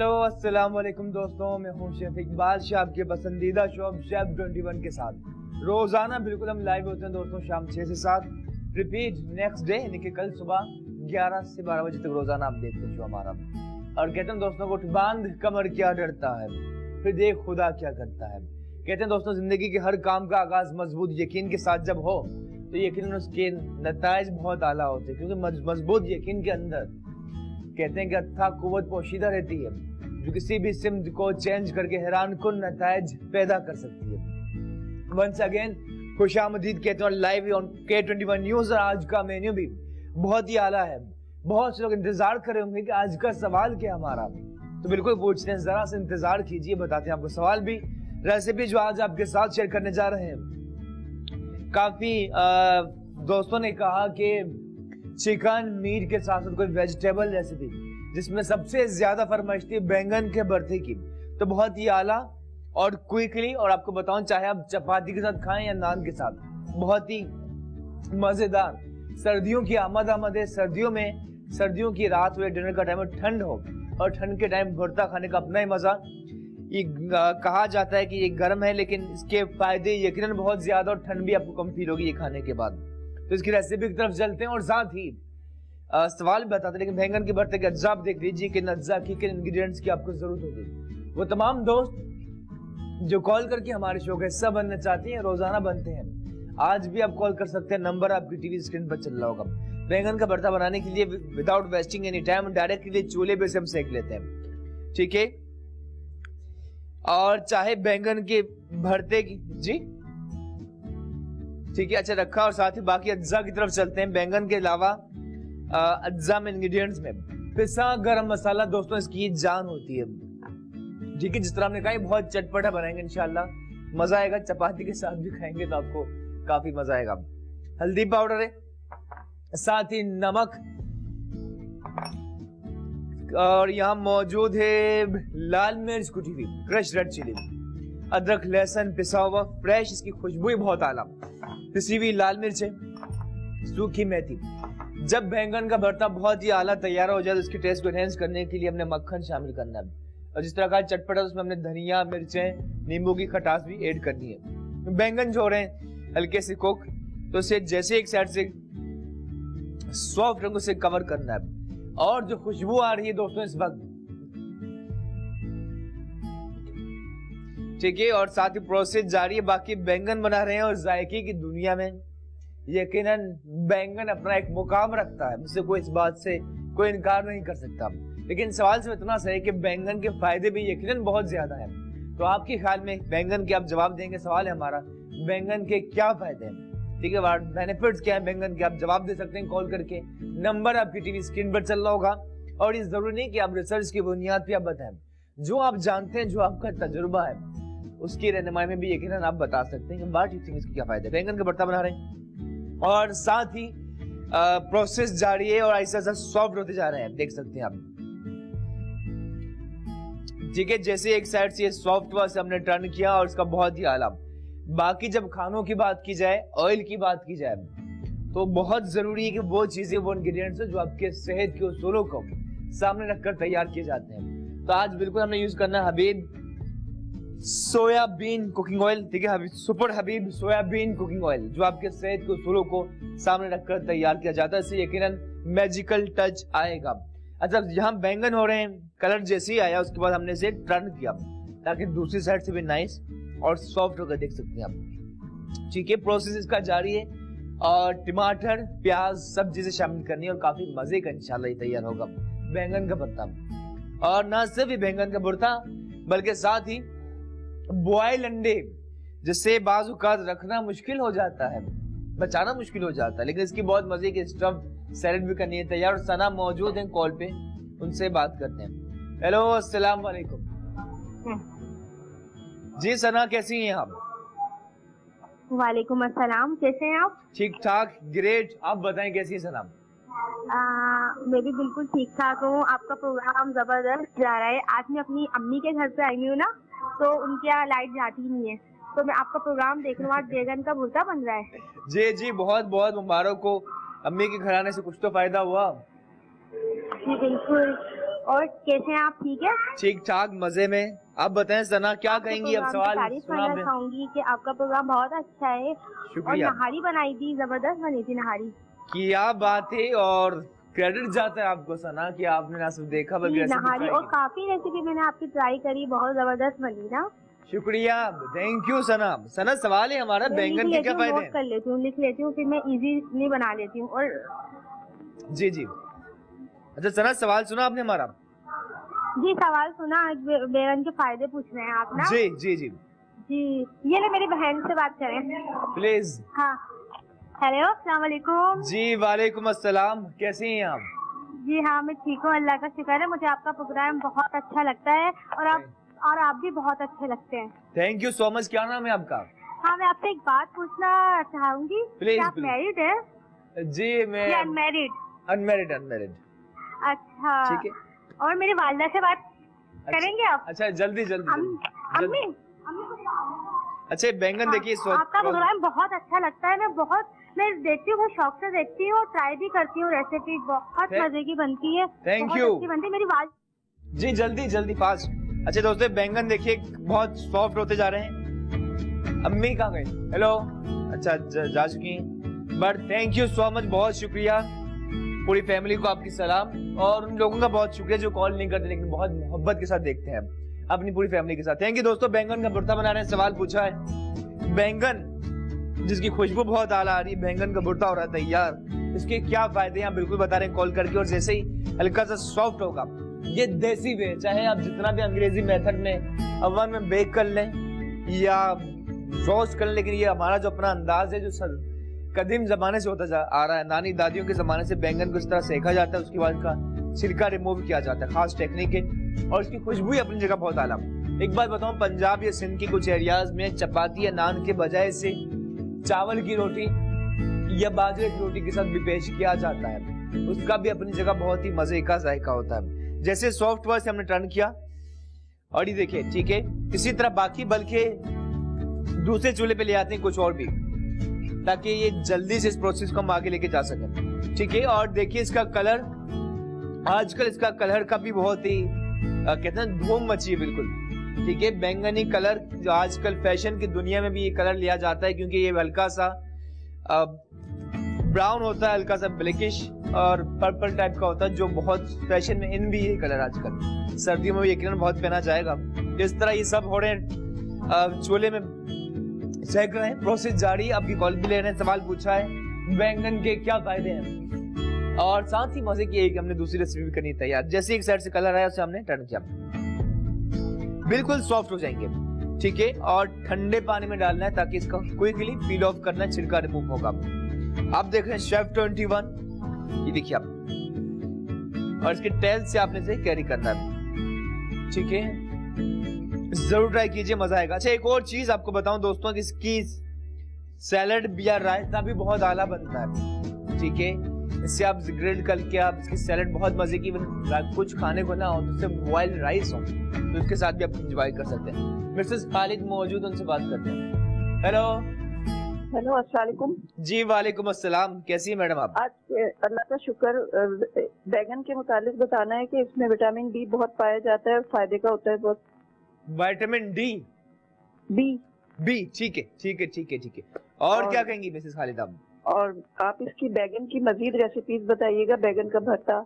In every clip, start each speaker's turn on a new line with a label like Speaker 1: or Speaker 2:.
Speaker 1: Hello अस्सलाम वालेकुम दोस्तों, मैं हूं शेफ इकबाल शाह, आपके पसंदीदा शो शेफ 21 के साथ। रोजाना बिल्कुल हम लाइव होते हैं दोस्तों, शाम 6 से 7, रिपीट नेक्स्ट डे यानी कि कल सुबह 11 से 12 बजे तक रोजाना आप देखते हैं शो हमारा। और कहते हैं दोस्तों को, बांध कमर क्या डरता है, फिर देख खुदा क्या करता है। कहते हैं दोस्तों, जिंदगी के हर काम का आगाज मजबूत यकीन के साथ जब हो तो यकीनन उसके नताइज बहुत आला होते हैं, क्योंकि मजबूत यकीन के अंदर कहते हैं कि अथाह कुव्वत पोशीदा रहती है, जो किसी भी सिमत को चेंज करके हैरान कुन नताइज पैदा कर सकती है। वंस अगेन खुशामदीद कहते हैं लाइव ऑन K21 न्यूज। और आज का मेन्यू भी बहुत ही आला है। बहुत से लोग इंतजार कर रहे होंगे कि आज का सवाल क्या हमारा, तो बिल्कुल पूछते हैं, जरा से इंतजार कीजिए, बताते हैं आपको सवाल भी, रेसिपी जो आज आपके साथ शेयर करने जा रहे हैं। काफी दोस्तों ने कहा कि चिकन मीट के साथ साथ कोई वेजिटेबल रेसिपी जिसमें सबसे ज्यादा फरमाइश थी बैंगन के भरते की, तो बहुत ही आला और क्विकली, और आपको बताऊं चाहे आप चपाती के साथ खाएं या नान के साथ, बहुत ही मजेदार। सर्दियों की आमद है, सर्दियों की रात हुए, डिनर का टाइम हो, ठंड हो, और ठंड के टाइम भरता खाने का अपना ही मजा। ये कहा जाता है कि ये गर्म है, लेकिन इसके फायदे यकीनन बहुत ज्यादा, और ठंड भी आपको कम फील होगी ये खाने के बाद। तो इसकी रेसिपी की तरफ चलते हैं और साथ ही सवाल बताते हैं। लेकिन बैंगन के भरते के अज्जा आप देख लीजिए कि अज्जा की किन इंग्रेडिएंट्स की आपको जरूरत होगी। वो तमाम दोस्त जो कॉल करके हमारे शो का हिस्सा बनना चाहते हैं, रोजाना बनते हैं, आज भी आप कॉल कर सकते हैं, नंबर आपकी टीवी स्क्रीन पर चल रहा होगा। बैंगन का भरता बनाने के लिए without wasting any time directly चूल्हे पे से हम सेक लेते हैं, ठीक है। और चाहे बैंगन के भरते की जी ठीक है, अच्छा रखा। और साथ ही बाकी अज्जा की तरफ चलते हैं। बैंगन के अलावा अज्जा में इंग्रेडिएंट्स में पिसा गरम मसाला दोस्तों इसकी जान होती है, ठीक है। जिस तरह हमने कहा बहुत चटपटा बनाएंगे इंशाल्लाह, मजा आएगा। चपाती के साथ भी खाएंगे तो आपको काफी मजा आएगा। हल्दी पाउडर है, साथ ही नमक, और यहाँ मौजूद है लाल मिर्च कुटी हुई, क्रश रेड चिली, अदरक लहसुन पिसा हुआ फ्रेश, इसकी खुशबू ही बहुत आला, पिसी हुई लाल मिर्च है, सूखी मेथी। जब बैंगन का भरता बहुत ही आला तैयार हो जाए तो इसके टेस्ट को एनहेंस करने के लिए हमने मक्खन शामिल करना है, और जिस तरह का चटपटा उसमें हमने धनिया, मिर्चें, नींबू की खटास भी ऐड करनी है। बैंगन जो हो रहे हैं हल्के से कुक, तो इसे जैसे एक साइड से सॉफ्ट रंग से कवर करना है। और जो खुशबू आ रही है दोस्तों इस वक्त, ठीक है, और साथ ही प्रोसेस जारी है। बाकी बैंगन बना रहे हैं, और जायके की दुनिया में यकीनन बैंगन अपना एक मुकाम रखता है, मुझसे कोई इस बात से कोई इनकार नहीं कर सकता। लेकिन सवाल से इतना सही कि बैंगन के फायदे भी यकीनन बहुत ज्यादा हैं। तो आपके ख्याल में बैंगन के आप जवाब देंगे, सवाल है हमारा, बैंगन के क्या फायदे हैं, ठीक है, बेनिफिट्स क्या है बैंगन के, आप जवाब दे सकते हैं कॉल करके। नंबर आपकी टीवी स्क्रीन पर चल रहा होगा, और ये जरूरी नहीं कि आप रिसर्च की बुनियाद पे आप बताएं, जो आप जानते हैं, जो आपका तजुर्बा है, उसकी रहनुमाई में भी यकीनन आप बता सकते हैं कि व्हाट यू थिंक इसके क्या फायदे। बैंगन का भरता बना रहे हैं, और साथ ही प्रोसेस जारी है, और ऐसा ऐसा सॉफ्ट होते जा रहे हैं, देख सकते हैं आप, ठीक है। जैसे एक साइड से सॉफ्ट हुआ से हमने टर्न किया, और इसका बहुत ही आला। बाकी जब खानों की बात की जाए, ऑयल की बात की जाए, तो बहुत जरूरी है कि वो चीजें, वो इंग्रेडिएंट्स जो आपके सेहत के उसूलों को सामने रखकर तैयार किए जाते हैं। तो आज बिल्कुल हमने यूज करना है हबीब सोयाबीन कुकिंग ऑयल, ठीक है, सुपर हबीब सोयाबीन कुकिंग ऑयल, जो आपके सेहत के उसूलों को सामने रखकर तैयार किया जाता है। इससे यकीनन मैजिकल टच आएगा। अच्छा, यहाँ बैंगन हो रहे हैं, कलर जैसे ही आया उसके बाद हमने इसे टर्न किया ताकि दूसरी साइड से भी नाइस और सॉफ्ट होकर देख सकते हैं आप, ठीक है। प्रोसेस इसका जारी है, और टमाटर, प्याज, सब चीजें शामिल करनी है, और काफी मजे का इंशाल्लाह तैयार होगा बैंगन का भरता। और ना सिर्फ बैंगन का भरता, बल्कि साथ ही बॉयल अंडे, जिससे बाजुकात रखना मुश्किल हो जाता है, बचाना मुश्किल हो जाता है, लेकिन इसकी बहुत मजे की स्टफ सैलेड भी करनी है तैयार। और सना मौजूद हैं कॉल पे, उनसे बात करते हैं। हेलो, अस्सलाम वालेकुम जी। सना कैसी हैं आप?
Speaker 2: वालेकुम अस्सलाम, कैसे हैं आप?
Speaker 1: ठीक ठाक, ग्रेट। आप बताएं कैसी है सना?
Speaker 2: मैं भी बिल्कुल ठीक ठाक हूँ। आपका प्रोग्राम जबरदस्त जा रहा है। आज मैं अपनी अम्मी के घर पे आई हूँ ना, तो उनके यहाँ लाइट जाती नहीं है, तो मैं आपका प्रोग्राम देख रहा हूँ। आज बैंगन का भुर्ता बन रहा है।
Speaker 1: जी जी, बहुत बहुत मुबारक हो, अम्मी के घर आने से कुछ तो फायदा हुआ।
Speaker 2: जी बिल्कुल। और कैसे हैं आप? ठीक है,
Speaker 1: ठीक ठाक, मजे में। आप बताएं सना, क्या
Speaker 2: आपके
Speaker 1: कहेंगी? अब
Speaker 2: प्रोग्राम की
Speaker 1: सवाल
Speaker 2: तारीफ
Speaker 1: सुना
Speaker 2: करना
Speaker 1: आपने।
Speaker 2: चाहूंगी कि आपका प्रोग्राम बहुत अच्छा है। और
Speaker 1: शुक्रिया।
Speaker 2: नहारी बनाई थी, जबरदस्त बनी थी नहारी।
Speaker 1: क्या बात है, और क्रेडिट जाता है आपको सना कि आपने ना सिर्फ देखा बल्कि
Speaker 2: जी,
Speaker 1: रेसिपी
Speaker 2: नहारी
Speaker 1: ट्राई
Speaker 2: और
Speaker 1: की।
Speaker 2: काफी रेसिपी मैंने आपकी ट्राई करी, बहुत जबरदस्त बनी ना।
Speaker 1: शुक्रिया, थैंक यू सना। सना, सवाल है हमारा,
Speaker 2: मैं लिख
Speaker 1: बैंगन के
Speaker 2: लेती
Speaker 1: क्या
Speaker 2: हूँ,
Speaker 1: फायदे
Speaker 2: नोट कर लेती हूँ, लिख लेती हूँ, फिर मैं इजीली बना लेती हूँ। और
Speaker 1: हैं? जी जी। अच्छा सना, सवाल सुना आपने हमारा?
Speaker 2: जी, सवाल सुना। बैगन के फायदे पूछ रहे हैं आप ना?
Speaker 1: जी जी जी,
Speaker 2: जी, ये ले मेरी बहन से बात करें।
Speaker 1: प्लीज।
Speaker 2: हाँ, हेलो, अस्सलाम वालेकुम।
Speaker 1: जी वालेकुम अस्सलाम, कैसी हैं आप?
Speaker 2: जी हाँ, मैं ठीक हूँ, अल्लाह का शुक्र है। मुझे आपका प्रोग्राम बहुत अच्छा लगता है और आप भी बहुत अच्छे लगते हैं।
Speaker 1: Thank you so much. क्या नाम है आपका?
Speaker 2: हाँ, मैं आपसे एक बात पूछना चाहूंगी।
Speaker 1: Please,
Speaker 2: क्या आप
Speaker 1: please.
Speaker 2: मैरिड है
Speaker 1: जी मैं
Speaker 2: या अनमैरिड?
Speaker 1: अनमैरिड। अनमैरिड।
Speaker 2: अच्छा,
Speaker 1: ठीक है।
Speaker 2: और मेरी वालदा से बात करेंगे आप?
Speaker 1: अच्छा, जल्दी जल्दी
Speaker 2: अम्मी,
Speaker 1: अच्छा, ये बैंगन देखिए।
Speaker 2: आपका प्रोग्राम बहुत अच्छा लगता है। मैं देखती हूँ, बहुत शौक से देखती हूँ और ट्राई भी करती हूँ। रेसिपी बहुत मजे की बनती है।
Speaker 1: Thank
Speaker 2: बहुत
Speaker 1: you.
Speaker 2: अच्छी बनती है मेरी वाल।
Speaker 1: जी जल्दी जल्दी, फास्ट। अच्छा दोस्तों, बैंगन देखिए बहुत सॉफ्ट होते जा रहे हैं। अम्मी कहाँ गई? हेलो। अच्छा, जा चुकी हैं। But thank you so much, बहुत शुक्रिया। पूरी फैमिली को आपकी सलाम, और उन लोगों का बहुत शुक्रिया जो कॉल नहीं करते लेकिन बहुत मोहब्बत के साथ देखते हैं अपनी पूरी फैमिली के साथ। थैंक यू दोस्तों। बैंगन का भुर्ता बना रहे हैं, सवाल पूछा है। बैंगन जिसकी खुशबू बहुत आला आ रही है, बैंगन का भुर्ता हो रहा है तैयार। इसके क्या फायदे हैं आप बिल्कुल बता रहे हैं कॉल करके। और जैसे ही हल्का सा सॉफ्ट होगा, ये देसी वे, चाहे आप जितना भी अंग्रेजी मेथड में ओवन में बेक कर लें या रोस्ट कर लें, लेकिन ये हमारा जो अपना अंदाज है, जो कदीम जमाने से होता आ रहा है, नानी दादियों के जमाने से बैंगन को इस तरह सेका जाता है, उसके बाद का छिलका रिमूव किया जाता है, खास टेक्निक है। और इसकी खुशबू अपनी जगह बहुत आला। एक बात बताऊं, पंजाब या सिंध की कुछ एरियाज में चपाती या नान के बजाय से चावल की रोटी या बाजरे की रोटी के साथ भी पेश किया जाता है। उसका भी अपनी जगह बहुत ही मजे का जायका होता है। जैसे सॉफ्ट वर्ड से हमने टर्न किया, और ये देखिए, ठीक है, इसी तरह बाकी बल्कि दूसरे चूल्हे पे ले आते हैं कुछ और भी, ताकि ये जल्दी से इस प्रोसेस को हम आगे लेके जा सकें। ठीक है, और देखिए इसका कलर, आजकल इसका कलर का भी बहुत ही कहते हैं धूम मची है बिल्कुल। ठीक है, बैंगनी कलर जो आजकल फैशन की दुनिया में भी ये कलर लिया जाता है, क्योंकि ये हल्का सा ब्राउन होता है, हल्का सा ब्लैकिश और पर्पल टाइप का होता है, जो बहुत फैशन में इन भी है कलर आजकल। सर्दियों में यकीनन बहुत पहना जाएगा। इस तरह ये सब हो रहे हैं, चूल्हे में सेक रहे हैं, प्रोसेस जारी। आपकी कॉल भी ले रहे हैं, सवाल पूछा है बैंगन के क्या फायदे हैं, और साथ ही मजे की एक हमने दूसरी रेसिपी भी करनी तैयार। जैसे एक साइड से कलर आया उसे हमने टर्न किया, बिल्कुल सॉफ्ट हो जाएंगे। ठीक है, और ठंडे पानी में डालना है ताकि इसका क्विकली पील ऑफ करना है, छिलका रिमूव होगा। आप देख रहे हैं शेफ 21, ये देखिए आप, और इसके टेल से आपने से कैरी करना है। ठीक है, जरूर ट्राई कीजिए, मजा आएगा। अच्छा, एक और चीज आपको बताऊं दोस्तों, कि इसकी सैलड या रायता भी बहुत आला बनता है। ठीक है, इससे आप ग्रिल्ड करके आप इसकी सैलड बहुत मजे की, कुछ खाने को ना हो तो उससे बॉइल्ड राइस हो तो उसके साथ भी आप एंजॉय कर सकते हैं। मिसेस खालिद मौजूद, उनसे बात करते हैं। हेलो।
Speaker 3: हेलो, अस्सलाम वालेकुम।
Speaker 1: जी वालेकुम अस्सलाम, कैसी है मैडम आप?
Speaker 3: आज अल्लाह का शुक्र, बैगन के मुतालिक बताना है कि इसमें विटामिन डी बहुत पाया जाता है, फायदे का होता है बहुत।
Speaker 1: विटामिन डी, बी, ठीक है ठीक है ठीक है ठीक है। और क्या कहेंगी मिसेस खालिद आप?
Speaker 3: और आप इसकी बैगन की मजीद रेसिपीज बताइएगा, बैगन का भरता,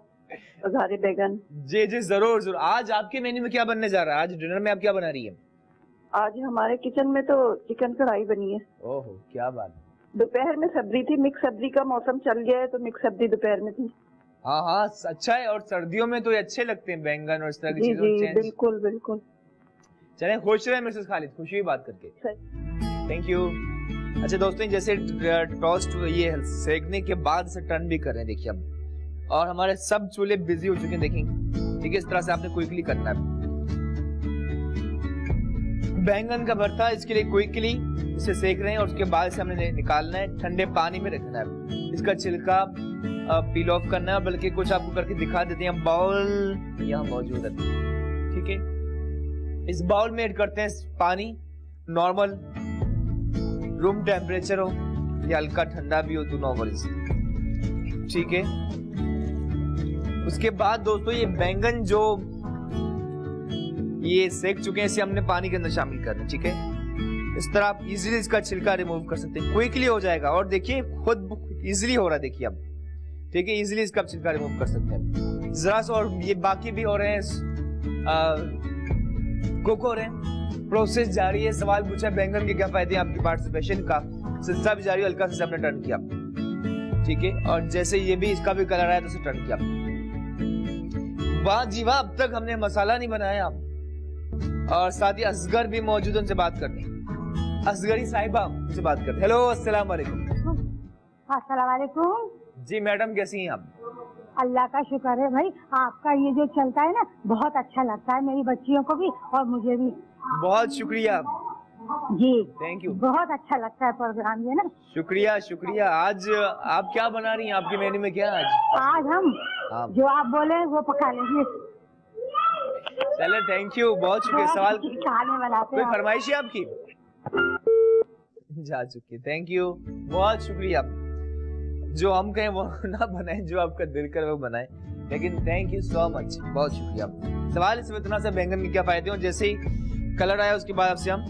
Speaker 3: बघारे बैगन।
Speaker 1: जी जी, जरूर जरूर। आज आपके मेन्यू में क्या बनने जा रहा है? आज डिनर में आप क्या बना रही है?
Speaker 3: आज हमारे किचन में तो चिकन कढ़ाई बनी है।
Speaker 1: ओहो, क्या बात।
Speaker 3: दोपहर में सब्जी थी, मिक्स सब्जी का मौसम चल गया है तो मिक्स सब्जी दोपहर में थी।
Speaker 1: हाँ हाँ, अच्छा है, और सर्दियों में तो ये अच्छे लगते हैं बैंगन और इस तरह की
Speaker 3: जी जी, बिल्कुल बिल्कुल।
Speaker 1: चलें, खुश रहे मिसेस खालिद, खुशी हुई बात करके, थैंक यू। अच्छा दोस्तों, जैसे टोस्ट ये सेकने के बाद से टर्न भी कर रहे हैं, देखिए अब, और हमारे सब चूल्हे बिजी हो चुके हैं, देखेंगे। ठीक है, इस तरह से आपने क्विकली करना है बैंगन का भरता। इसके लिए क्विकली इसे सेक रहे हैं और उसके बाद से हमने निकालना है, ठंडे पानी में रखना है, इसका छिलका पील ऑफ करना है। बल्कि कुछ आपको करके दिखा देते हैं, बाउल यहाँ मौजूद है। ठीक है, इस बाउल में ऐड करते हैं पानी, नॉर्मल रूम टेम्परेचर हो या हल्का ठंडा भी हो तो नॉर्मल। ठीक है, उसके बाद दोस्तों ये बैंगन जो ये सेक चुके हैं, इसे हमने पानी के अंदर शामिल करना, ठीक है। इस तरह आप इजीली इसका छिलका रिमूव कर सकते हैं, क्विकली हो जाएगा। और देखिए खुद इजीली हो रहा है, देखिए अब, ठीक है। इजीली इसका छिलका रिमूव कर सकते हैं जरा सा। और ये बाकी भी हो रहे हैं, कुक हो रहे हैं, प्रोसेस जारी है। सवाल पूछा बैंगन के क्या फायदे हैं, आपकी पार्टिसिपेशन का सिलसिला भी जारी है। हल्का सा हमने टर्न किया, ठीक है। और जैसे ये भी इसका भी कलर आया तो उसे टर्न किया। वाह जी वाह, अब तक हमने मसाला नहीं बनाया। और साथ ही असगर भी मौजूद, उनसे बात करते हैं। असगरी साहिबा से बात करते हैं। हेलो, अस्सलाम वालेकुम।
Speaker 2: अस्सलाम वालेकुम।
Speaker 1: जी मैडम, कैसी हैं आप?
Speaker 2: अल्लाह का शुक्र है भाई, आपका ये जो चलता है ना बहुत अच्छा लगता है, मेरी बच्चियों को भी और मुझे भी।
Speaker 1: बहुत शुक्रिया
Speaker 2: जी,
Speaker 1: थैंक यू।
Speaker 2: बहुत अच्छा लगता है प्रोग्राम ये ना।
Speaker 1: शुक्रिया शुक्रिया। आज आप क्या बना रही हैं, आपके मेन्यू में क्या है
Speaker 2: आज हम जो आप बोले वो पका लेंगे।
Speaker 1: चले, थैंक यू, बहुत शुक्रिया। सवाल
Speaker 2: खाने बनाते
Speaker 1: कोई
Speaker 2: हैं।
Speaker 1: फरमाइश है आपकी? जा चुकी, थैंक यू, बहुत शुक्रिया। जो हम कहें वो ना बनाए, जो आपका दिल करे वो बनाए, लेकिन थैंक यू सो मच, बहुत शुक्रिया। सवाल इसमें इतना सा बैंगन के क्या फायदे हैं, जैसे ही कलर आया उसके बाद आपसे हम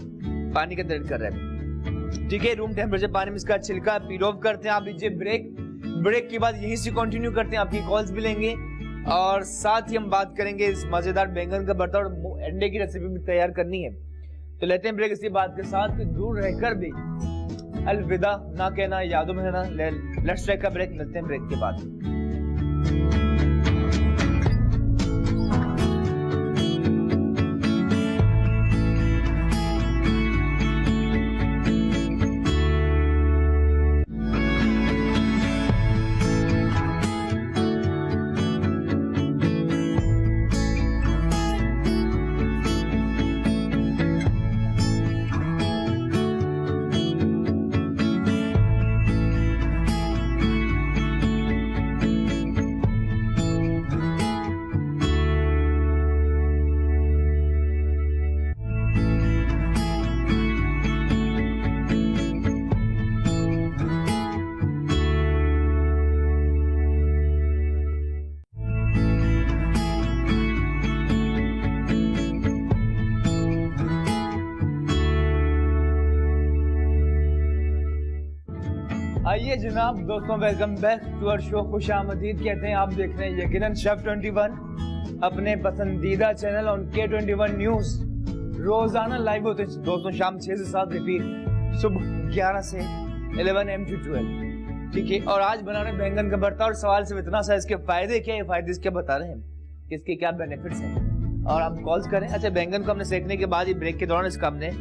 Speaker 1: पानी का दर्द कर रहे हैं, ठीक है। रूम टेम्परेचर पानी में इसका छिलका पील ऑफ करते हैं। आप लीजिए ब्रेक, ब्रेक के बाद यहीं से कंटिन्यू करते हैं, आपकी कॉल्स भी लेंगे और साथ ही हम बात करेंगे इस मजेदार बैंगन का भरता और अंडे की रेसिपी भी तैयार करनी है। तो लेते हैं ब्रेक इसी बात के साथ कि दूर रहकर भी अलविदा ना कहना, यादों में रहना। लेट्स टेक अ ब्रेक, मिलते हैं ब्रेक के बाद। आइए जनाब दोस्तों, welcome back to our show. खुशामदीद कहते हैं, आप देख रहे हैं यकीनन शेफ 21 अपने पसंदीदा चैनल ऑन K21 न्यूज। रोजाना लाइव होते हैं दोस्तों, शाम 6 से 7, रिपीट सुबह 11 से 11 AM to 12, ठीक है। और आज बना रहे हैं बैंगन का भरता। और सवाल सिर्फ इतना सा, इसके फायदे क्या है, फायदे इसके बता रहे हैं, इसके क्या बेनिफिट्स हैं। और आप कॉल्स करें। अच्छा, बैंगन को हमने सेकने के बाद ही ब्रेक के दौरान इसका हमने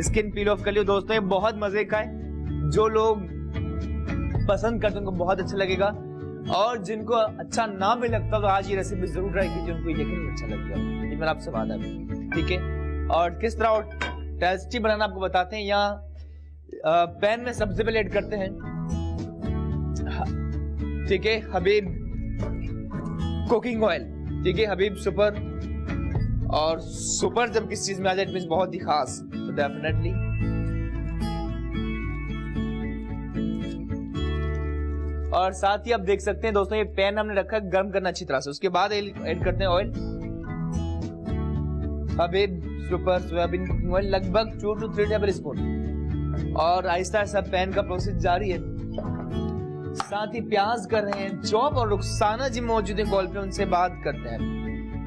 Speaker 1: स्किन पील ऑफ कर लिया दोस्तों। ये बहुत मजे का है, जो लोग पसंद करते हैं उनको बहुत अच्छा लगेगा, और जिनको अच्छा ना भी लगता तो आज ये रेसिपी जरूर ट्राई कीजिए, उनको यकीन अच्छा लगेगा, ये मेरा आपसे वादा है, ठीक है। और किस तरह टेस्टी बनाना आपको बताते हैं। यहाँ पैन में सबसे पहले ऐड करते हैं, ठीक है, हबीब कुकिंग ऑयल, ठीक है, हबीब सुपर। और सुपर जब किस चीज में आ जाए, इट मींस बहुत ही खास, तो डेफिनेटली और साथ ही आप देख सकते हैं दोस्तों, ये पैन हमने रखा है गर्म करना अच्छी तरह से। उसके बाद ऐड करते हैं ऑयल, हबीब सुपर सोयाबीन कुकिंग ऑयल, लगभग 2 to 3 टेबल स्पून। और आहिस्ता आहिस्ता पैन का प्रोसेस जारी है। साथ ही प्याज कर रहे हैं चॉप, और रुखसाना जी मौजूद है कॉल पे, उनसे बात करते हैं।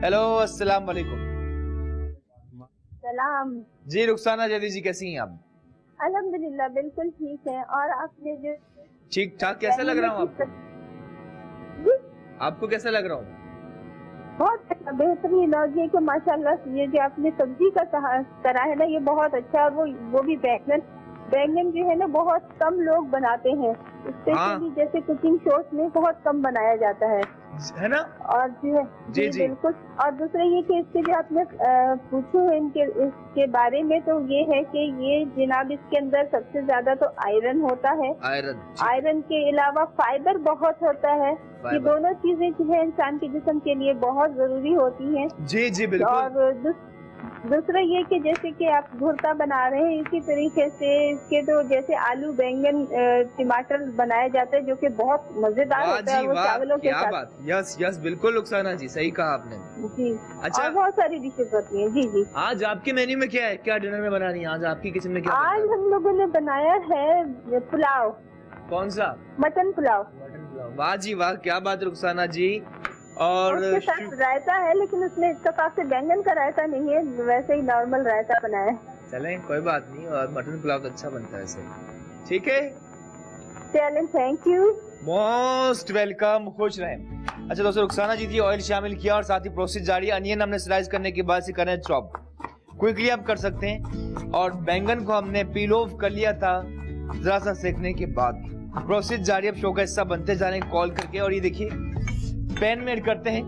Speaker 1: हेलो, अस्सलाम वालेकुम।
Speaker 2: सलाम
Speaker 1: जी रुखसाना जदी जी, कैसी हैं आप?
Speaker 2: अल्हम्दुलिल्लाह बिल्कुल ठीक है। और आपने जो
Speaker 1: ठीक ठाक, कैसा लग रहा हूँ आपको? आपको कैसा लग रहा हूँ?
Speaker 2: बहुत अच्छा, बेहतरीन। और ये कि माशाल्लाह ये जो आपने सब्जी का करा है ना, ये बहुत अच्छा। और वो भी बैंगन जो है ना बहुत कम लोग बनाते हैं, स्पेशली जैसे कुकिंग शोज में बहुत कम बनाया जाता है
Speaker 1: ना।
Speaker 2: और जो है
Speaker 1: जी जी
Speaker 2: बिल्कुल। और दूसरा ये कि इसके जो आपने पूछे हैं इसके बारे में, तो ये है कि ये जनाब इसके अंदर सबसे ज्यादा तो आयरन होता है। आयरन के अलावा फाइबर बहुत होता है। ये दोनों चीजें जो है इंसान के जिस्म के लिए बहुत जरूरी होती हैं।
Speaker 1: जी जी बिल्कुल।
Speaker 2: और
Speaker 3: दूसरा ये कि जैसे कि आप भुर्ता बना रहे हैं इसी तरीके से इसके तो जैसे आलू बैंगन टमाटर बनाया जाता है जो कि बहुत मजेदार
Speaker 1: वाह
Speaker 3: होता है
Speaker 1: जी
Speaker 3: वो
Speaker 1: वाह,
Speaker 3: चावलों के
Speaker 1: क्या
Speaker 3: साथ।
Speaker 1: बात, यस यस बिल्कुल रुखसाना जी, सही कहा आपने।
Speaker 3: जी।
Speaker 1: अच्छा।
Speaker 3: और बहुत सारी डिशेज होती हैं। जी जी।
Speaker 1: आज आपके मेन्यू में क्या है, क्या डिनर में बना रही है आज आपकी किचन में, क्या
Speaker 3: आज
Speaker 1: बना है?
Speaker 3: हम लोगों ने बनाया है पुलाव,
Speaker 1: कौन सा?
Speaker 3: मटन पुलाव।
Speaker 1: मटन पुलाव, वाह जी वाह, क्या बात रुखसाना जी। और
Speaker 3: उसके साथ रायता है, लेकिन उसमें इसका पास से बैंगन का रायता नहीं है, वैसे ही नॉर्मल रायता बनाया है।
Speaker 1: चलें कोई बात नहीं, और मटन पुलाव तो अच्छा बनता है ऐसे। ठीक है,
Speaker 3: चलें, थैंक यू,
Speaker 1: मोस्ट वेलकम, खुश रहें। अच्छा दोस्तों, रुखसाना जी थी, ऑयल शामिल किया और साथ ही प्रोसेस जारी है। अनियन हमने स्लाइस करने के बाद से करना है चॉप, क्विकली आप कर सकते हैं। और बैंगन को हमने पील ऑफ कर लिया था जरा सा सेकने के बाद। प्रोसेस जारी, अब शो का हिस्सा बनते जा रहे हैं कॉल करके। और ये देखिए पैन में ऐड करते हैं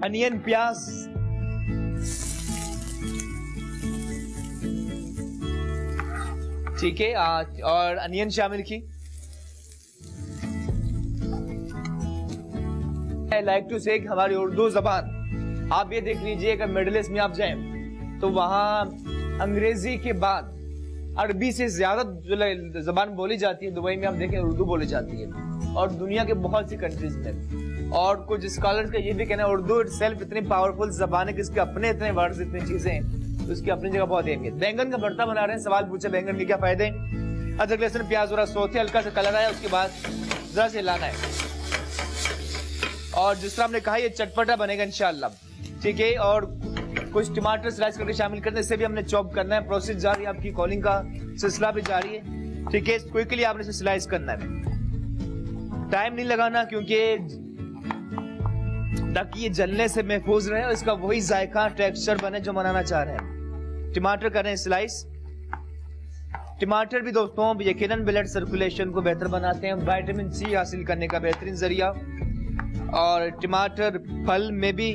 Speaker 1: अनियन, प्याज, ठीक है, और अनियन शामिल की। आई लाइक टू से हमारी उर्दू जबान, आप ये देख लीजिए अगर मिडिल ईस्ट में आप जाएं तो वहां अंग्रेजी के बाद अरबी से ज्यादा जो जबान बोली जाती है दुबई में आप देखें उर्दू बोली जाती है, और दुनिया के बहुत सी कंट्रीज में। और कुछ स्कॉलर्स का ये भी कहना है उर्दू इटसेल्फ इतनी पावरफुल जबान है कि इसके अपने इतने वर्ड्स, इतनी चीजें हैं, तो उसकी अपनी जगह बहुत अहमियत। बैंगन का भरता बना रहे हैं, सवाल पूछे बैंगन के क्या फायदे। अदरक लहसुन प्याज जरा सोते, हल्का सा कलर आया, उसके बाद जरा से हिलाना है। और जिस तरह हमने कहा ये चटपटा बनेगा इंशाल्लाह, ठीक है। और कुछ टमाटर स्लाइस करके शामिल करने से भी हमने चॉप करना है। प्रोसेस जारी है, आपकी कॉलिंग का सिलसिला भी जारी है, ठीक है। क्विकली आपने इसे स्लाइस करना है, टाइम नहीं लगाना, क्योंकि ताकि ये जलने से महफूज रहे और इसका वही जायका टेक्सचर बने जो बनाना चाह रहे हैं। टमाटर करें स्लाइस। टमाटर भी दोस्तों यकीनन ब्लड सर्कुलेशन को बेहतर बनाते हैं, विटामिन सी हासिल करने का बेहतरीन जरिया। और टमाटर फल में भी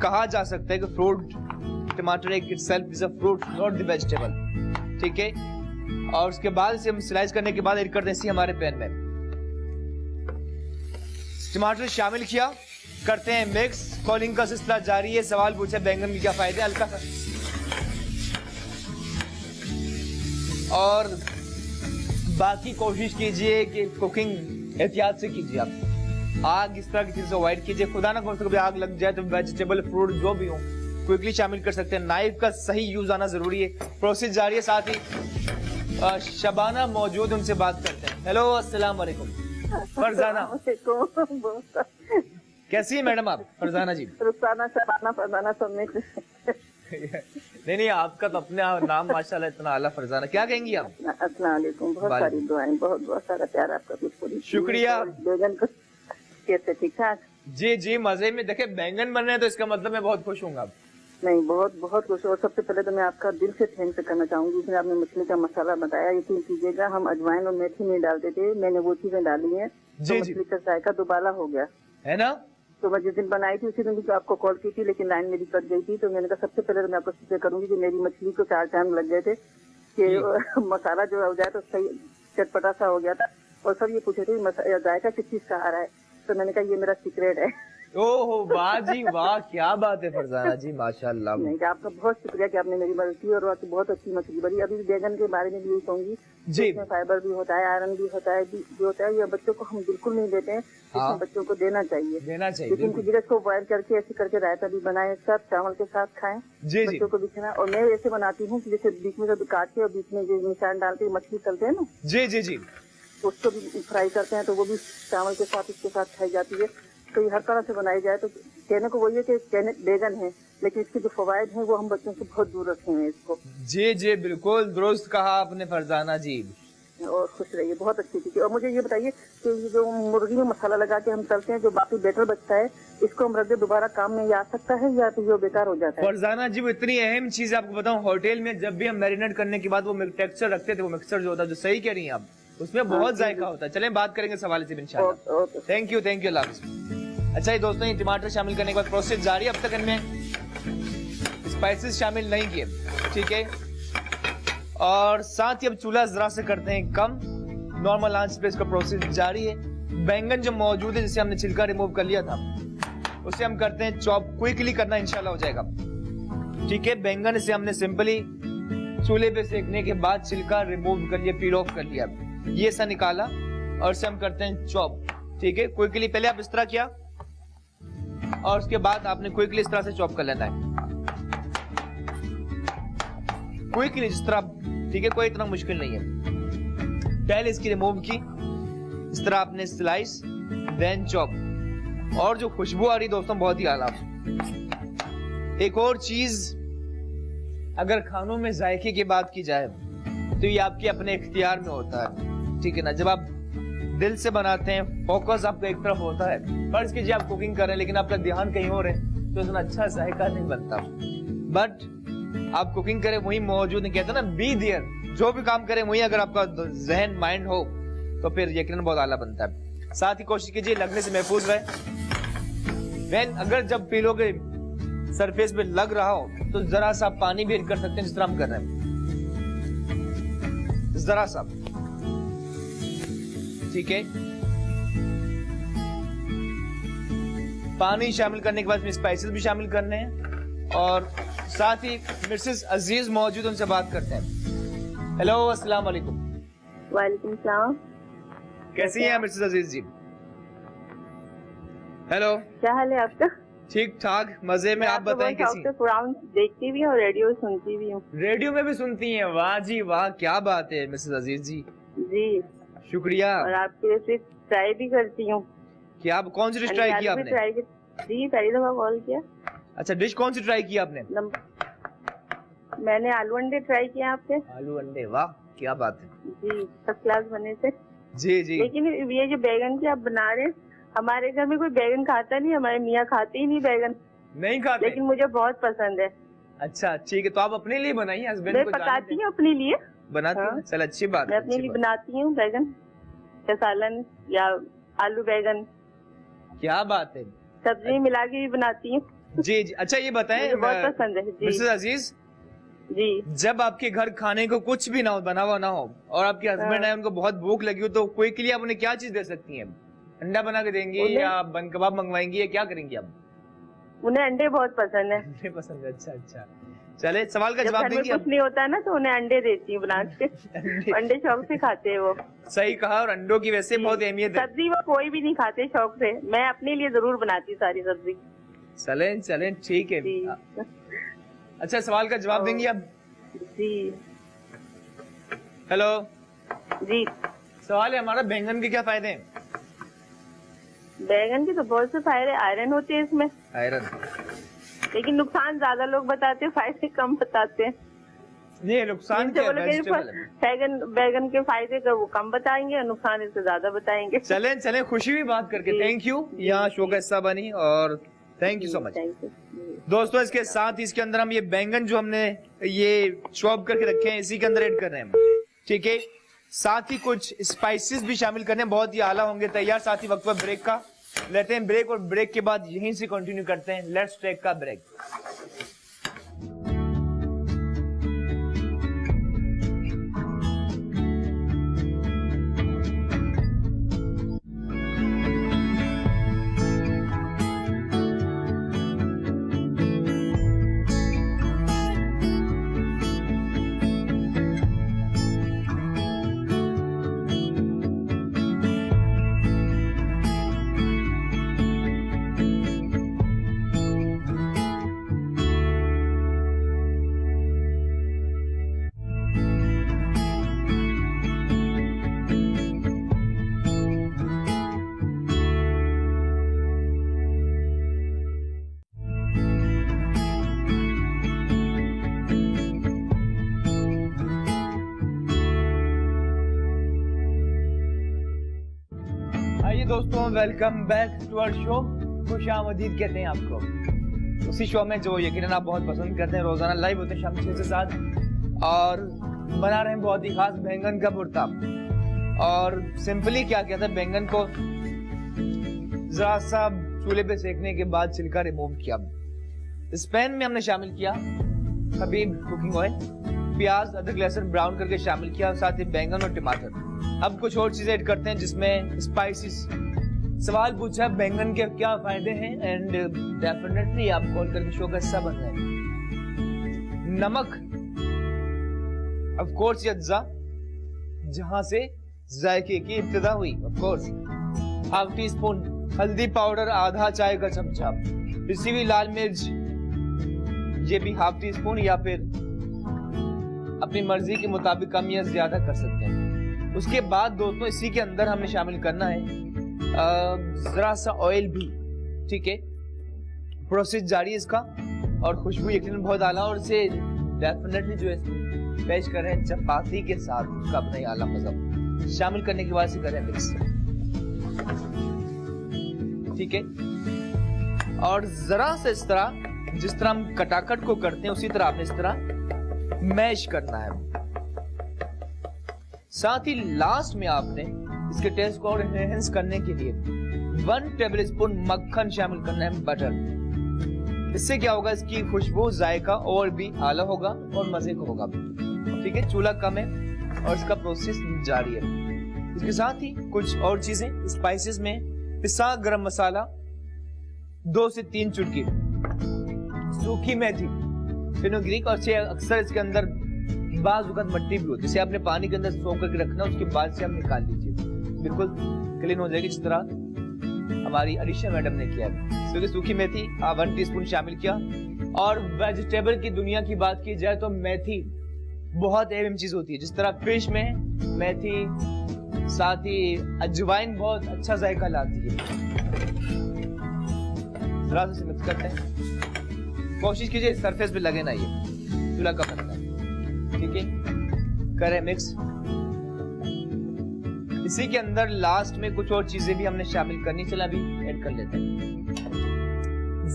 Speaker 1: कहा जा सकता है कि फ्रूट, टमाटर एक itself is a fruit not the vegetable, ठीक है। और उसके बाद से हम स्लाइस करने के बाद ऐड कर दें हमारे पैन में। टमाटर शामिल किया, करते हैं मिक्स। कॉलिंग का सिलसिला जारी है, सवाल पूछे बैंगन के क्या फायदे, हल्का सा। और बाकी कोशिश कीजिए कि कुकिंग एहतियात से कीजिए, आप आग इस तरह की चीजें अवॉइड कीजिए, खुदा ना खास्ता कभी आग लग जाए तो वेजिटेबल फ्रूट जो भी हो क्विकली शामिल कर सकते हैं। नाइफ का सही यूज आना जरूरी है। प्रोसेस जारी है, साथ ही शबाना मौजूद, उनसे बात करते हैं। हेलो, अस्सलाम वालेकुम फरजाना, कैसी है मैडम आप? फरजाना जी,
Speaker 3: रुखसाना, शबाना, फरजाना सब मिक्स।
Speaker 1: नहीं आपका तो अपने नाम माशाल्लाह इतना आला, फरजाना, क्या कहेंगी आप?
Speaker 3: अस्सलाम वालेकुम, बहुत सारी दुआएं, बहुत बहुत सारा प्यार आपका, कुछ
Speaker 1: शुक्रिया।
Speaker 3: बैंगन को कैसे, ठीक ठाक?
Speaker 1: जी जी, मजे में। देखे बैंगन बन रहे हैं तो इसका मतलब मैं बहुत खुश हूँ।
Speaker 3: नहीं, बहुत बहुत खुश। और सबसे पहले तो मैं आपका दिल से थैंक्स करना चाहूंगी, इसमें आपने मछली का मसाला बताया, यकीन कीजिएगा हम अजवाइन और मेथी नहीं डालते थे, मैंने वो चीजें डाली है तो मछली का जायका दोबारा हो गया है ना। तो मैं जिस दिन बनाई थी उसी दिन भी आपको कॉल की थी, लेकिन लाइन मेरी कट गई थी, तो मैंने कहा सबसे पहले तो मैं आपको शुक्रिया करूंगी कि मेरी मछली को 4 टाइम लग गए थे कि मसाला जो हो जाए तो सही चटपटा सा हो गया था। और सब ये पूछे थे जायका किस चीज का आ रहा है, तो मैंने कहा ये मेरा सीक्रेट है।
Speaker 1: ओहो वाह जी वाह, क्या बात है फरजाना जी, माशाल्लाह।
Speaker 3: नहीं, आपका बहुत शुक्रिया कि आपने मेरी मदद की और आपकी बहुत अच्छी मछली बनी। अभी बैंगन के बारे में भी यही कहूंगी जी, इसमें फाइबर भी होता है, आयरन भी होता है, जो होता है ये बच्चों को हम बिल्कुल नहीं देते हैं, इसमें बच्चों को देना चाहिए, लेकिन की इसको बॉयल करके ऐसे करके रायता भी बनाए, सब चावल के साथ खाएं, बच्चों को भी खिलाएं। और मैं ऐसे बनाती हूँ कि जैसे बीच में जब काट के और बीच में जो निशान डाल के मछली तलते हैं ना, जी जी जी, उसको भी फ्राई करते हैं तो वो भी चावल के साथ इसके साथ खाई जाती है। तो ये हर तरह से बनाई जाए तो कहने को वही है कि बैगन है, लेकिन इसके जो फवायद हैं वो हम बच्चों से बहुत दूर रखे हैं इसको। जी जी बिल्कुल दुरुस्त कहा आपने फरजाना जी, और खुश रहिए, बहुत अच्छी चीज। और मुझे ये बताइए कि ये जो मुर्गी में मसाला लगा के हम तलते हैं, जो बाकी बैटर बचता है, इसको हम रख दे दोबारा काम में आ सकता है या तो ये बेकार हो जाता है? फरजाना जी वो इतनी अहम चीज आपको बताऊं, होटल में जब भी हम मैरिनेट करने के बाद वो टेक्सचर रखते थे, वो मिक्सचर जो होता है, जो सही कह रही है आप, उसमें बहुत जायका होता है। चलें बात करेंगे सवाल से इंशाल्लाह। थैंक यू अल्लाह हाफ़िज़। अच्छा ये दोस्तों, ये टमाटर शामिल करने के बाद प्रोसेस जारी है। अब तक इनमें स्पाइसेस शामिल नहीं किए, ठीक है। और साथ ही अब चूल्हा जरा से करते हैं कम, नॉर्मल आंच पे इसका प्रोसेस जारी है। बैंगन जो मौजूद है जिसे हमने छिलका रिमूव कर लिया था, उसे हम करते हैं चॉप, क्विकली करना इंशाल्लाह हो जाएगा।
Speaker 1: ठीक है, बैंगन से हमने सिंपली चूल्हे पे सेकने के बाद छिलका रिमूव कर लिया, पील ऑफ कर लिया, ये सा निकाला और इसे हम करते हैं चॉप। ठीक है, क्विकली पहले आप इस तरह किया और उसके बाद आपने क्विकली इस तरह से चॉप कर लेना है, क्विकली जिस तरह। ठीक है, कोई इतना मुश्किल नहीं है। पहले इसकी रिमूव की, इस तरह आपने स्लाइस, देन चॉप, और जो खुशबू आ रही दोस्तों बहुत ही आला। एक और चीज, अगर खानों में जायके की बात की जाए तो ये आपके अपने इख्तियार में होता है। ठीक है ना, जब आप दिल से बनाते हैं, फोकस आपका एक तरफ होता है। फर्ज कीजिए आप कुकिंग कर रहे हैं लेकिन आपका ध्यान कहीं और है तो इतना अच्छा जायका नहीं बनता। बट आप कुकिंग करें वही मौजूद नहीं, कहते ना बी देयर, जो भी काम करें वही अगर आपका जहन माइंड हो तो फिर यकीनन बहुत आला बनता है। साथ ही कोशिश कीजिए लगने से महफूज रहे। अगर जब पीलो के सरफेस पे लग रहा हो तो जरा सा पानी भी ऐड कर सकते हैं, जिस तरह हम कर रहे हैं, जरा सा। ठीक है, पानी शामिल करने के बाद इसमें स्पाइसेस भी शामिल करने हैं और साथ ही मिसेस अजीज मौजूद, उनसे बात करते हैं। हेलो, अस्सलाम वालेकुम।
Speaker 3: वालेकुम सलाम।
Speaker 1: कैसी हैं मिसेस अजीज जी? हेलो,
Speaker 3: क्या हाल है आपका?
Speaker 1: ठीक ठाक, मजे में। आप बताएं कैसी?
Speaker 3: प्रोग्राम देखती भी और रेडियो सुनती भी हूँ।
Speaker 1: रेडियो में भी सुनती हैं? वाह जी वाह, क्या बात है मिसेस अजीज जी।
Speaker 3: जी
Speaker 1: शुक्रिया।
Speaker 3: और आपकी रेसिपी ट्राई भी करती हूँ।
Speaker 1: क्या आप कौन सी डिश ट्राई की आपने?
Speaker 3: जी, पहली दफा कॉल किया।
Speaker 1: अच्छा, डिश कौन सी ट्राई की आपने?
Speaker 3: मैंने आलू अंडे ट्राई किए आपसे।
Speaker 1: आलू अंडे, वाह क्या बात है
Speaker 3: जी, फर्स्ट क्लास बने थे।
Speaker 1: जी जी।
Speaker 3: लेकिन ये जो बैगन की आप बना रहे हैं, हमारे घर में कोई बैगन खाता नहीं, हमारे मियाँ खाते ही नहीं बैगन।
Speaker 1: नहीं खाते?
Speaker 3: लेकिन मुझे बहुत पसंद है।
Speaker 1: अच्छा ठीक है, तो आप अपने लिए बनाइए, हस्बैंड
Speaker 3: मैं
Speaker 1: को
Speaker 3: पकाती हूँ अपने लिए।
Speaker 1: बनाती
Speaker 3: हाँ।
Speaker 1: हैं? चल अच्छी बात
Speaker 3: मैं
Speaker 1: है,
Speaker 3: अपने
Speaker 1: अच्छी
Speaker 3: लिए
Speaker 1: बात।
Speaker 3: बनाती हूँ बैगन का सालन या आलू बैगन,
Speaker 1: क्या बात है।
Speaker 3: सब्जी मिला के भी बनाती हूँ।
Speaker 1: जी जी। अच्छा ये बताएं
Speaker 3: मुझे बहुत पसंद है। जी
Speaker 1: मिसेस अजीज
Speaker 3: जी।
Speaker 1: जब आपके घर खाने को कुछ भी ना हो, बना हुआ ना हो, और आपके हस्बैंड है उनको बहुत भूख लगी हो, तो क्विकली आप उन्हें क्या चीज दे सकती हैं? अंडा बना के देंगी या बन कबाब मंगवाएंगी या क्या करेंगी आप?
Speaker 3: उन्हें अंडे बहुत पसंद है।
Speaker 1: अंडे पसंद है? अच्छा अच्छा, चले सवाल का जवाब देंगी
Speaker 3: कुछ नहीं होता है ना तो उन्हें अंडे देती हूँ बना के। अंडे शौक से खाते हैं वो।
Speaker 1: सही कहा, और अंडों की वैसे बहुत अहमियत है।
Speaker 3: सब्जी वो कोई भी नहीं खाते शौक से, मैं अपने लिए जरूर बनाती हूँ सारी सब्जी।
Speaker 1: चलें चलें ठीक है। अच्छा सवाल का जवाब देंगी आप?
Speaker 3: जी।
Speaker 1: हेलो
Speaker 3: जी।
Speaker 1: सवाल है हमारा, बैंगन के क्या फायदे हैं?
Speaker 3: बैंगन के तो बहुत से फायदे, आयरन होते हैं इसमें।
Speaker 1: आयरन?
Speaker 3: लेकिन नुकसान ज्यादा लोग बताते हैं, फायदे कम बताते हैं।
Speaker 1: नहीं, नुकसान क्या है?
Speaker 3: बैगन के फायदे का वो कम बताएंगे और नुकसान इससे ज्यादा बताएंगे।
Speaker 1: चलें चलें, खुशी हुई बात करके। थैंक यू, यहाँ शो का हिस्सा बनी और थैंक यू सो मच। दोस्तों इसके साथ इसके अंदर हम ये बैंगन जो हमने ये चॉप करके रखे हैं इसी के अंदर ऐड कर रहे हैं। ठीक है, साथ ही कुछ स्पाइसेस भी शामिल करने, बहुत ही आला होंगे तैयार। साथ ही वक्त पर ब्रेक का लेते हैं ब्रेक, और ब्रेक के बाद यहीं से कंटिन्यू करते हैं। लेट्स टेक का ब्रेक। दोस्तों welcome back to our show. खुशामदीद कहते हैं आपको उसी शो में जो यकीनन आप बहुत पसंद करते हैं। रोजाना लाइव होते हैं शाम 6 से 7 और बना रहे हैं बहुत ही खास बैंगन का भुर्ता। और सिंपली क्या कहता है, बैंगन को जरा सा चूल्हे पे सेकने के बाद छिलका रिमूव किया। इस पैन में हमने शामिल किया हबीब कुकिंग ऑयल, प्याज अदरक लहसुन ब्राउन करके शामिल किया, और साथ ही बैंगन और टमाटर। अब कुछ और चीजें ऐड करते हैं जिसमें स्पाइसेस। सवाल पूछा बैंगन के क्या फायदे हैं, एंड डेफिनेटली आप कॉल करके शो का हिस्सा बन रहे हैं। नमक, ऑफ कोर्स ये अज्जा जहां से जायके की इब्तिदा हुई, of course. Half tea spoon हल्दी पाउडर, आधा चाय का चमचा, पिसी हुई लाल मिर्च, ये भी हाफ टी स्पून, या फिर अपनी मर्जी के मुताबिक कम या ज्यादा कर सकते हैं। उसके बाद दोस्तों इसी के अंदर हमने शामिल करना है जरा सा ऑयल भी, ठीक है। प्रोसेस जारी है इसका, और खुशबू यकीनन बहुत आला, और इसे डेफिनेटली जो है पेश कर रहे हैं चपाती के साथ, उसका अपना ही आला मजा शामिल करने के बाद से करें मिक्स, ठीक है। और जरा से इस तरह, जिस तरह हम कटाकट को करते हैं उसी तरह आपने इस तरह मैश करना है। साथ ही लास्ट में आपने इसके टेस्ट को और एनहेंस करने के लिए 1 टेबलस्पून मक्खन शामिल करना है, बटर। इससे क्या होगा, इसकी खुशबू जायका और भी आला होगा और मजे का होगा, ठीक है। चूल्हा कम है और इसका प्रोसेस जारी है। इसके साथ ही कुछ और चीजें स्पाइसेस में पिसा गरम मसाला 2 से 3 चुटकी, सूखी मेथी, फेनुग्रीक, और अक्सर इसके अंदर बाज़ वक़्त मट्टी भी होती है, इसे आपने पानी के अंदर सोख करके रखना, उसके बाद से आप निकाल लीजिए, बिल्कुल क्लीन हो जाएगी, जिस तरह हमारी अरीशा मैडम ने किया है। तो सूखी मेथी 1 टीस्पून शामिल किया। और वेजिटेबल की दुनिया की बात की जाए तो मेथी बहुत अहम चीज होती है, जिस तरह फिश में मेथी, साथ ही अजवाइन बहुत अच्छा जायका लाती है। जरा से मिक्स करते हैं, कोशिश कीजिए सरफेस पे लगे ना, ये चूल्हा का पत्ता, ठीक है। करें मिक्स। इसी के अंदर लास्ट में कुछ और चीजें भी हमने शामिल करनी, चला अभी ऐड कर लेते हैं।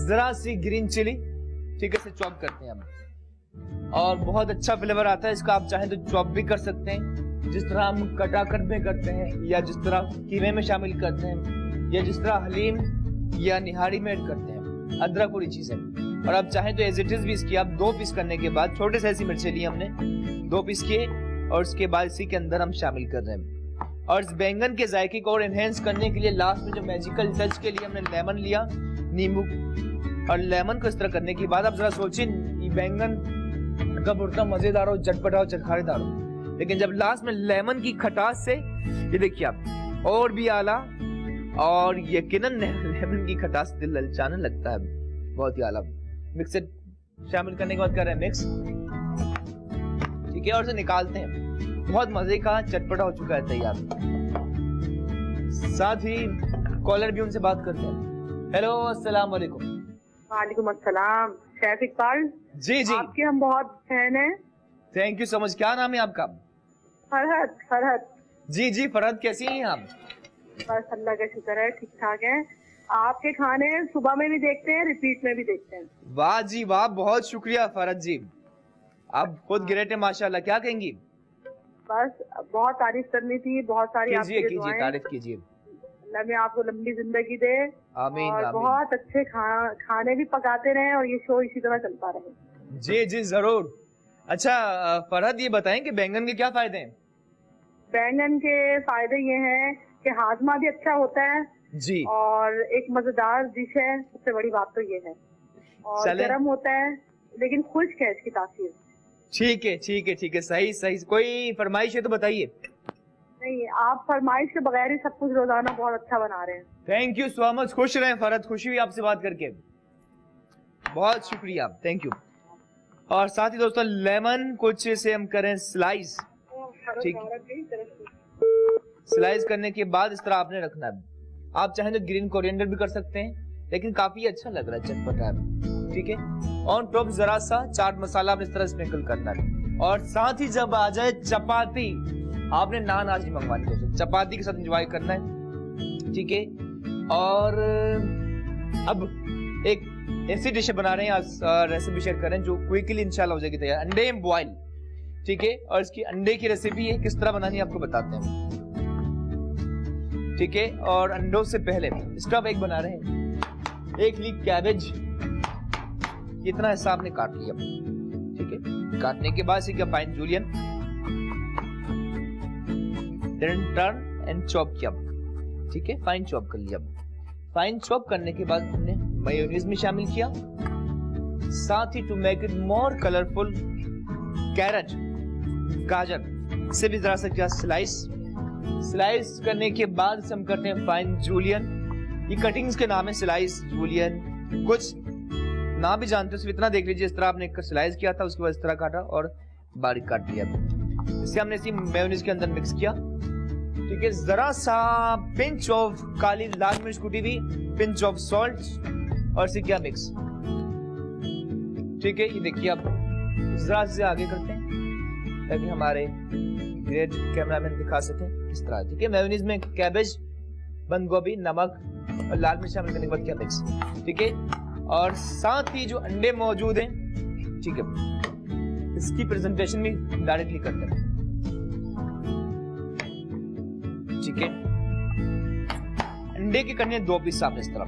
Speaker 1: जरा सी ग्रीन चिली, ठीक है, इसे चॉप करते हैं हम, और बहुत अच्छा फ्लेवर आता है इसका। आप चाहें तो चॉप भी कर सकते हैं, जिस तरह हम कटाकट में करते हैं, या जिस तरह कीमे में शामिल करते हैं, या जिस तरह हलीम या निहारी में ऐड करते हैं, अदरक और चीजें। और आप चाहें तो एज इट इज भी इसकी आप 2 पीस करने के बाद, छोटे से ऐसी मिर्चें ली हमने, 2 पीस किए, और उसके बाद इसी के अंदर हम शामिल कर रहे हैं। और इस बैंगन के जायके को और एनहेंस करने के लिए लास्ट में जो मैजिकल टच के लिए हमने लेमन लिया, नींबू, और लेमन को इस तरह करने के बाद आप जरा सोचिए, ये बैंगन का भुर्ता मजेदार हो, चटपटा हो, चटखारेदार हो, लेकिन जब लास्ट में लेमन की खटास से, ये देखिए आप, और भी आला, और यकीनन लेमन की खटास दिल ललचाने लगता है, बहुत ही आला। मिक्स शामिल करने के बाद कर रहे हैं मिक्स, ठीक है, और इसे निकालते हैं। बहुत मजे का चटपटा हो चुका है तैयार। साथ ही कॉलर भी उनसे बात करते हैं। हेलो, अस्सलाम वालेकुम।
Speaker 3: वालेकुम अस्सलाम। शेफ इकबाल
Speaker 1: जी जी,
Speaker 3: आपके हम बहुत फैन हैं।
Speaker 1: Thank you so much. क्या नाम है आपका?
Speaker 3: फरहत। फरहत
Speaker 1: जी जी, फरहत कैसी हैं आप?
Speaker 3: बस अल्लाह का शुक्र है, ठीक ठाक है। आपके खाने सुबह में भी देखते हैं, रिपीट में भी देखते हैं।
Speaker 1: वाह जी वाह, बहुत शुक्रिया फरहत जी, आप खुद ग्रेट है माशाल्लाह। क्या कहेंगी?
Speaker 3: बस बहुत तारीफ करनी थी, बहुत सारी
Speaker 1: कीजिए कीजिए, तारीफ कीजिए।
Speaker 3: अल्लाह में आपको लंबी जिंदगी दे,
Speaker 1: आमीन,
Speaker 3: और
Speaker 1: आमीन।
Speaker 3: बहुत अच्छे खाने भी पकाते रहे, और ये शो इसी तरह चलता रहे।
Speaker 1: जी जी जरूर। अच्छा फरहत, ये बताएं कि बैंगन के क्या फायदे हैं?
Speaker 3: बैंगन के फायदे ये हैं कि हाजमा भी अच्छा होता है
Speaker 1: जी,
Speaker 3: और एक मजेदार डिश है, सबसे बड़ी बात तो ये है, और गर्म होता है लेकिन खुश्क है इसकी तासीर।
Speaker 1: ठीक है ठीक है ठीक है, सही सही। कोई फरमाइश है तो बताइए।
Speaker 3: नहीं, आप फरमाइश के बगैर ही सब कुछ रोजाना बहुत अच्छा बना रहे हैं।
Speaker 1: Thank you so much. खुश रहें फरहत, खुशी हुई आपसे बात करके, बहुत शुक्रिया, थैंक यू। और साथ ही दोस्तों लेमन कुछ से हम करें स्लाइस, ठीक, स्लाइस करने के बाद इस तरह आपने रखना है। आप चाहें तो ग्रीन कोरिएंडर भी कर सकते हैं, लेकिन काफी अच्छा लग रहा है, चटपटा है, ठीक है। ऑन टॉप जरा सा चाट मसाला आपने इस तरह स्प्रिंकल करना है। और साथ ही जब आ जाए चपाती, आपने नान आज नहीं मंगवानी दोस्तों, चपाती के साथ एंजॉय करना है, ठीक है। और अब एक ऐसी डिश बना रहे हैं, आज रेसिपी शेयर कर रहे हैं जो क्विकली इंशाल्लाह हो जाएगी तैयार। अंडे बॉयल, ठीक है, और इसकी अंडे की रेसिपी है, किस तरह बनानी है आपको बताते हैं, ठीक है। और अंडों से पहले स्टफ एक बना रहे हैं। 1 लीफ कैबेज, इतना हिस्सा आपने काट लिया, ठीक है। काटने के बाद क्या fine julienne, turn and chop किया, ठीक है, फाइन चॉप कर लिया। फाइन चॉप करने के बाद हमने मेयोनीज में शामिल किया, साथ ही to make it more colourful carrot, गाजर से भी जरा सा क्या स्लाइस करने के बाद इसे हम करते हैं फाइन जूलियन। ये कटिंग्स के नाम है, स्लाइस, जूलियन, कुछ ना भी जानते हो, सिर्फ इतना देख लीजिए, इस तरह आपने स्लाइस किया था, उसके बाद इस तरह काटा और बारीक काट दिया। इसे हमने इसी मेयोनीज के अंदर मिक्स किया। ठीक है, जरा सा पिंच ऑफ काली लाल मिर्च कुटी हुई, पिंच ऑफ सॉल्ट और इसे क्या मिक्स। ठीक है, ये देखिए आप जरा से आगे करते हैं ताकि हमारे ग्रेट कैमरामैन दिखा सके इस तरह। ठीक है, मेयोनीज में कैबेज, बंद गोभी, नमक और लाल मिर्च शामिल करने के बाद क्या मिक्स। ठीक है, और साथ ही जो अंडे मौजूद हैं, ठीक है, इसकी प्रेजेंटेशन भी डायरेक्टली करते हैं। ठीक है, अंडे के करने 2 पीस आपने इस तरह।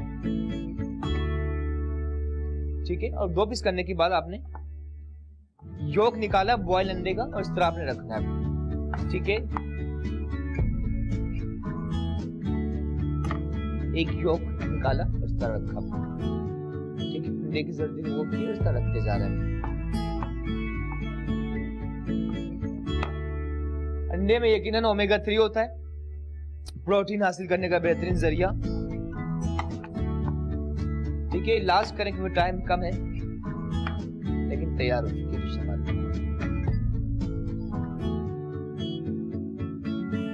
Speaker 1: ठीक है, और 2 पीस करने के बाद आपने योक निकाला बॉयल अंडे का और इस तरह आपने रखना है। ठीक है, एक योक निकाला और इस तरह रखा। ठीक है, अंडे की जर्दी वो की इस तरह रखते जा रहे हैं। अंडे में यकीनन ओमेगा 3 होता है, प्रोटीन हासिल करने का बेहतरीन जरिया। ठीक है, लास्ट करें क्योंकि टाइम कम है, लेकिन तैयार हो चुकी है डिश हमारी।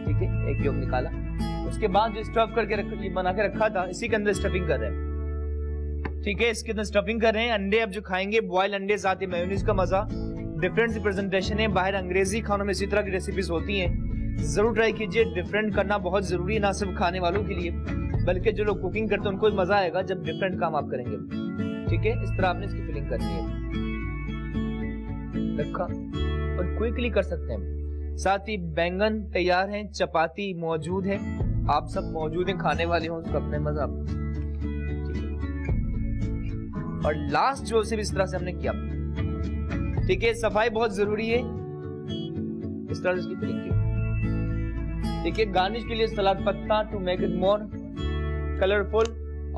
Speaker 1: ठीक है, एक योग निकाला, उसके बाद जो स्टफ करके बना के रखा था इसी के अंदर स्टफिंग कर रहे हैं। ठीक है, इसके अंदर स्टफिंग कर रहे हैं। अंडे अब जो खाएंगे बॉयल अंडे, साथ ही मेयोनीज का मजा, डिफरेंट सी प्रेजेंटेशन है। बाहर अंग्रेजी खानों में इसी तरह की रेसिपीज होती हैं, जरूर ट्राई कीजिए। डिफरेंट करना बहुत जरूरी है, ना सिर्फ खाने वालों के लिए बल्कि जो लोग कुकिंग करते हैं उनको मजा आएगा जब डिफरेंट काम आप करेंगे। ठीक है, इस तरह आपने इसकी फिलिंग करनी है, रखा और क्विकली कर सकते हैं। साथ ही बैंगन तैयार हैं, चपाती मौजूद है, आप सब मौजूद हैं, खाने वाले हो तो अपने मजा। और लास्ट जो सिर्फ इस तरह से हमने किया। ठीक है, सफाई बहुत जरूरी है, इस तरह से इसकी फिलिंग की। ठीक है, गार्निश के लिए सलाद पत्ता to make it more colourful.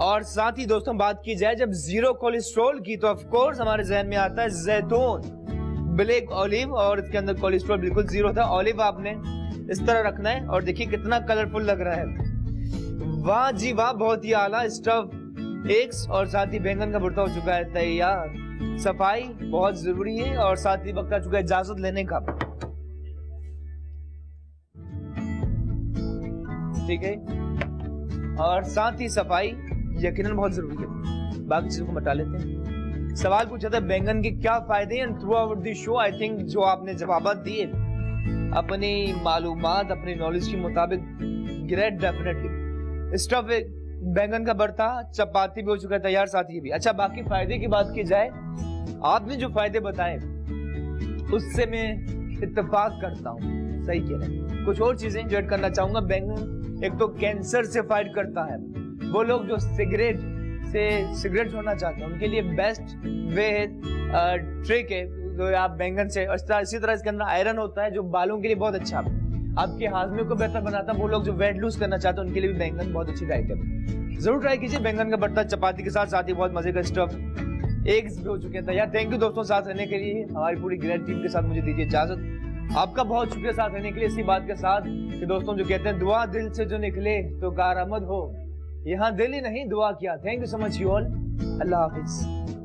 Speaker 1: और साथ ही दोस्तों बात की जाए जब जीरो कोलेस्ट्रॉल की तो ऑफ कोर्स हमारे जहन में आता है जैतून, ब्लैक ऑलिव, और इसके अंदर कोलेस्ट्रॉल बिल्कुल जीरो होता है। ऑलिव आपने इस तरह रखना है और देखिए कितना कलरफुल लग रहा है। वाह जी वाह, बहुत ही आला स्टफ एग्स और साथ ही बैंगन का भुर्ता हो चुका है तैयार। सफाई बहुत जरूरी है और साथ ही वक्त आ चुका है इजाजत लेने का। ठीक है, और साथ ही सफाई यकीनन बहुत जरूरी है। बाकी चीजों को मिटा लेते हैं। सवाल पूछा था बैंगन के क्या फायदे हैं, through out the show I think जो आपने जवाब दिए अपनी मालूमात अपनी नॉलेज के मुताबिक, ग्रेट डेफिनेटली। स्टफ बैंगन का भरता, चपाती भी हो चुका है तैयार, साथ ही भी। अच्छा, बाकी फायदे की बात की जाए, आपने जो फायदे बताए उससे मैं इत्तेफाक करता हूँ, सही कह रहे हैं। कुछ और चीजें जो ऐड करना चाहूंगा। बैंगन एक तो कैंसर से फाइट करता है। वो लोग जो सिगरेट छोड़ना चाहते हैं उनके लिए बेस्ट वे ट्रिक है जो आप बैंगन से। इसी तरह इसके अंदर आयरन होता है जो बालों के लिए बहुत अच्छा है, आपके हाजमे को बेहतर बनाता है। वो लोग जो वेट लूज करना चाहते हैं उनके लिए भी बैंगन बहुत अच्छी डाइट है, जरूर ट्राई कीजिए। बैंगन का भरता चपाती के साथ ही बहुत मजे का स्टफ एग्स भी हो चुके हैं तैयार। थैंक यू दोस्तों साथ रहने के लिए, हमारी पूरी ग्रेट टीम के साथ मुझे दीजिए इजाजत। आपका बहुत शुक्रिया साथ रहने के लिए, इसी बात के साथ कि दोस्तों जो कहते हैं दुआ दिल से जो निकले तो कारआमद हो, यहाँ दिल ही नहीं दुआ किया। Thank you so much you all, Allah Hafiz.